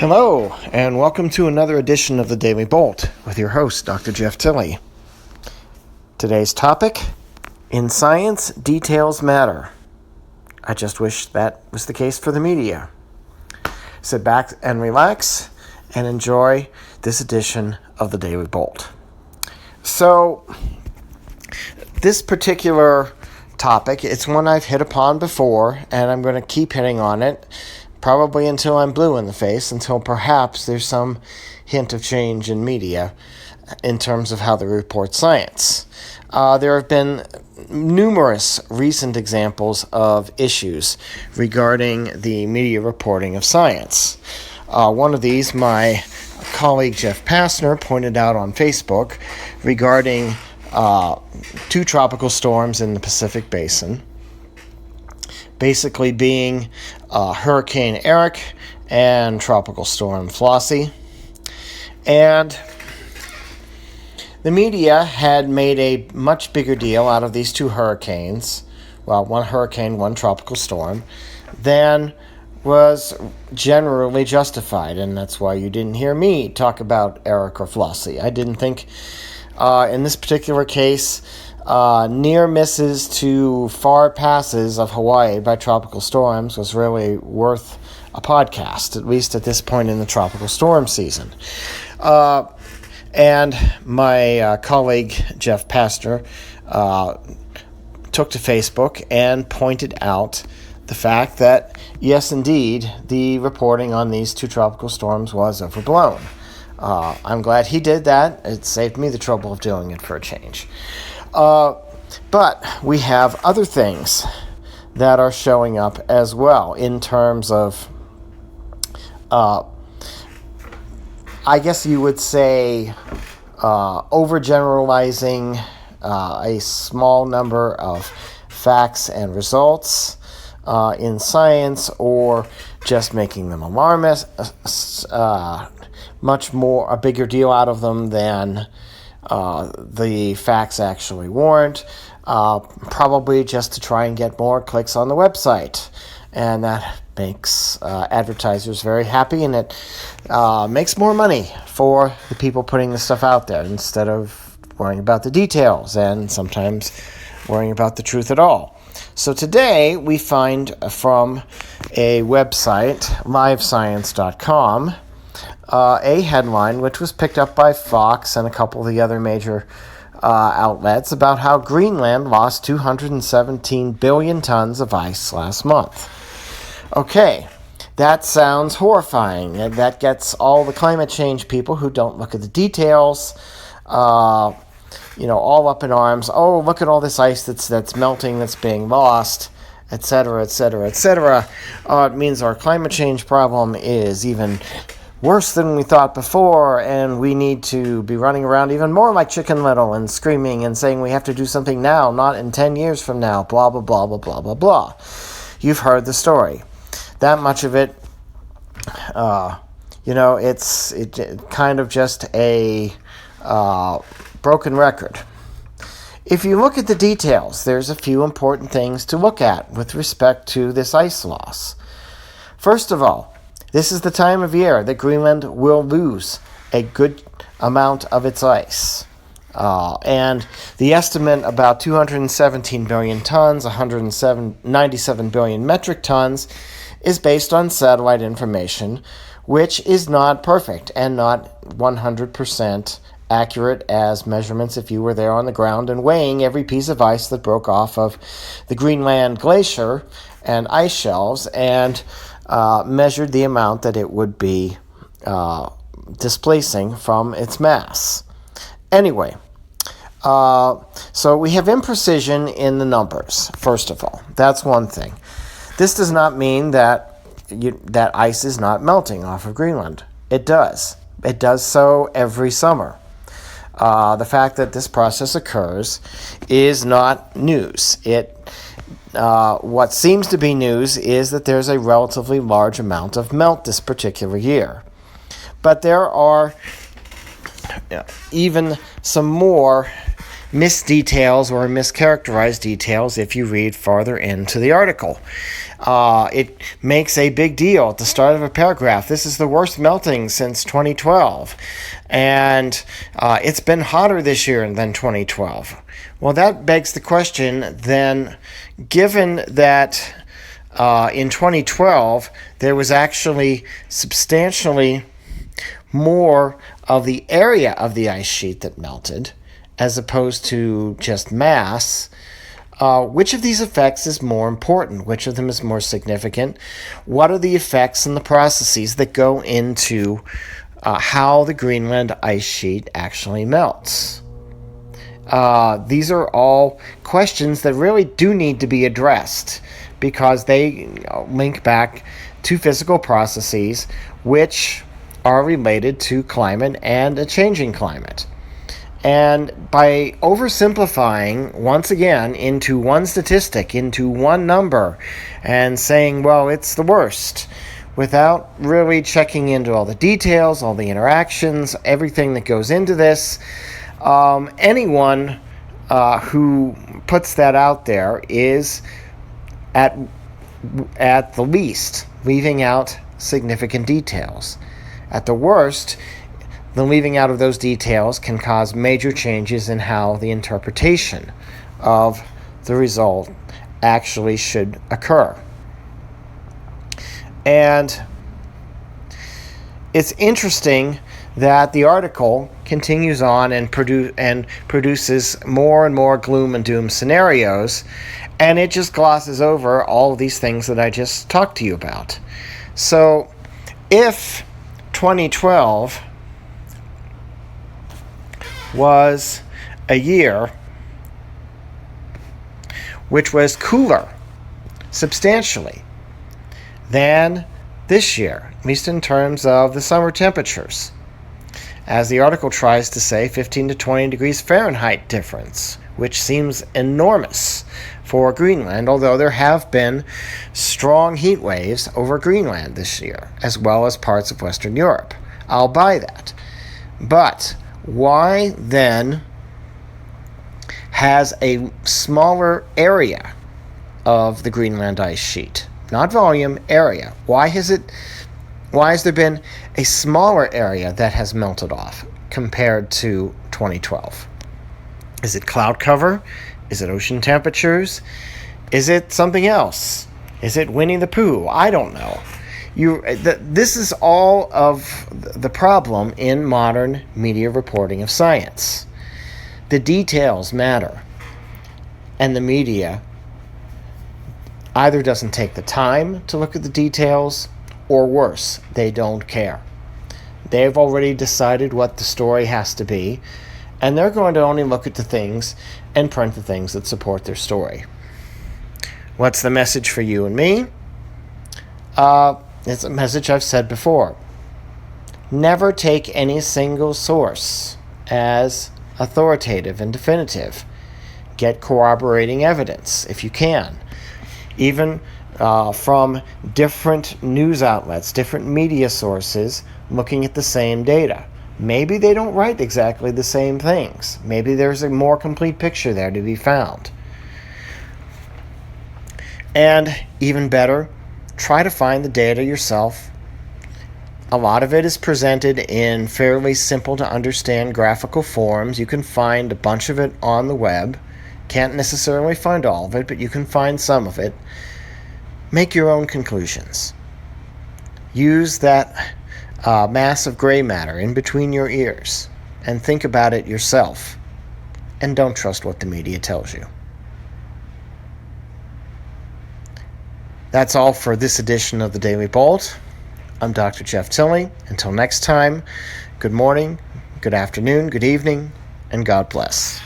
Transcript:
Hello, and welcome to another edition of the Daily Bolt with your host, Dr. Jeff Tilley. Today's topic, in science, details matter. I just wish that was the case for the media. Sit back and relax and enjoy this edition of the Daily Bolt. So, this particular topic, it's one I've hit upon before, and I'm going to keep hitting on it, probably until I'm blue in the face, until perhaps there's some hint of change in media in terms of how they report science. There have been numerous recent examples of issues regarding the media reporting of science. One of these, my colleague Jeff Passner pointed out on Facebook regarding two tropical storms in the Pacific Basin, basically being Hurricane Eric and Tropical Storm Flossie. And the media had made a much bigger deal out of these two hurricanes, well, one hurricane, one tropical storm, than was generally justified. And that's why you didn't hear me talk about Eric or Flossie. I didn't think, in this particular case, near misses to far passes of Hawaii by tropical storms was really worth a podcast, at least at this point in the tropical storm season. And my colleague Jeff Passner took to Facebook and pointed out the fact that, yes, indeed, the reporting on these two tropical storms was overblown. I'm glad he did that. It saved me the trouble of doing it for a change. But we have other things that are showing up as well in terms of, I guess you would say, overgeneralizing a small number of facts and results in science, or just making them alarmist, much more a bigger deal out of them than the facts actually warrant, probably just to try and get more clicks on the website. And that makes advertisers very happy, and it makes more money for the people putting the stuff out there instead of worrying about the details and sometimes worrying about the truth at all. So today we find from a website, livescience.com, a headline which was picked up by Fox and a couple of the other major outlets about how Greenland lost 217 billion tons of ice last month. Okay, that sounds horrifying, and that gets all the climate change people who don't look at the details, all up in arms. Oh, look at all this ice that's melting, that's being lost, etc., etc., etc. It means our climate change problem is even worse than we thought before, and we need to be running around even more like Chicken Little and screaming and saying we have to do something now, not in 10 years from now, blah, blah, blah, blah, blah, blah, blah. You've heard the story. That much of it, it's kind of just a broken record. If you look at the details, there's a few important things to look at with respect to this ice loss. First of all, this is the time of year that Greenland will lose a good amount of its ice. And the estimate about 217 billion tons, 97 billion metric tons, is based on satellite information, which is not perfect and not 100% accurate as measurements if you were there on the ground and weighing every piece of ice that broke off of the Greenland glacier and ice shelves and measured the amount that it would be displacing from its mass. Anyway, so we have imprecision in the numbers, first of all. That's one thing. This does not mean that that ice is not melting off of Greenland. It does. It does so every summer. The fact that this process occurs is not news. What seems to be news is that there's a relatively large amount of melt this particular year. But there are even some more misdetails or mischaracterized details if you read farther into the article. It makes a big deal at the start of a paragraph. This is the worst melting since 2012. And it's been hotter this year than 2012. Well, that begs the question then, given that in 2012 there was actually substantially more of the area of the ice sheet that melted as opposed to just mass, which of these effects is more important? Which of them is more significant? What are the effects and the processes that go into how the Greenland ice sheet actually melts? These are all questions that really do need to be addressed because they link back to physical processes which are related to climate and a changing climate. And by oversimplifying, once again, into one statistic, into one number, and saying, well, it's the worst, without really checking into all the details, all the interactions, everything that goes into this, anyone who puts that out there is, at the least, leaving out significant details. At the worst, the leaving out of those details can cause major changes in how the interpretation of the result actually should occur. And it's interesting that the article continues on and produces more and more gloom and doom scenarios, and it just glosses over all of these things that I just talked to you about. So if 2012 was a year which was cooler substantially than this year, at least in terms of the summer temperatures, as the article tries to say, 15 to 20 degrees Fahrenheit difference, which seems enormous for Greenland, although there have been strong heat waves over Greenland this year, as well as parts of Western Europe. I'll buy that. But why then has a smaller area of the Greenland ice sheet, not volume, area? Why has there been a smaller area that has melted off compared to 2012? Is it cloud cover? Is it ocean temperatures? Is it something else? Is it Winnie the Pooh? I don't know. This is all of the problem in modern media reporting of science. The details matter, and the media either doesn't take the time to look at the details, or worse, they don't care. They've already decided what the story has to be, and they're going to only look at the things and print the things that support their story. What's the message for you and me? It's a message I've said before. Never take any single source as authoritative and definitive. Get corroborating evidence if you can. Even from different news outlets, different media sources looking at the same data. Maybe they don't write exactly the same things. Maybe there's a more complete picture there to be found. And even better, try to find the data yourself. A lot of it is presented in fairly simple to understand graphical forms. You can find a bunch of it on the web. Can't necessarily find all of it, but you can find some of it. Make your own conclusions. Use that mass of gray matter in between your ears and think about it yourself. And don't trust what the media tells you. That's all for this edition of the Daily Bolt. I'm Dr. Jeff Tilley. Until next time, good morning, good afternoon, good evening, and God bless.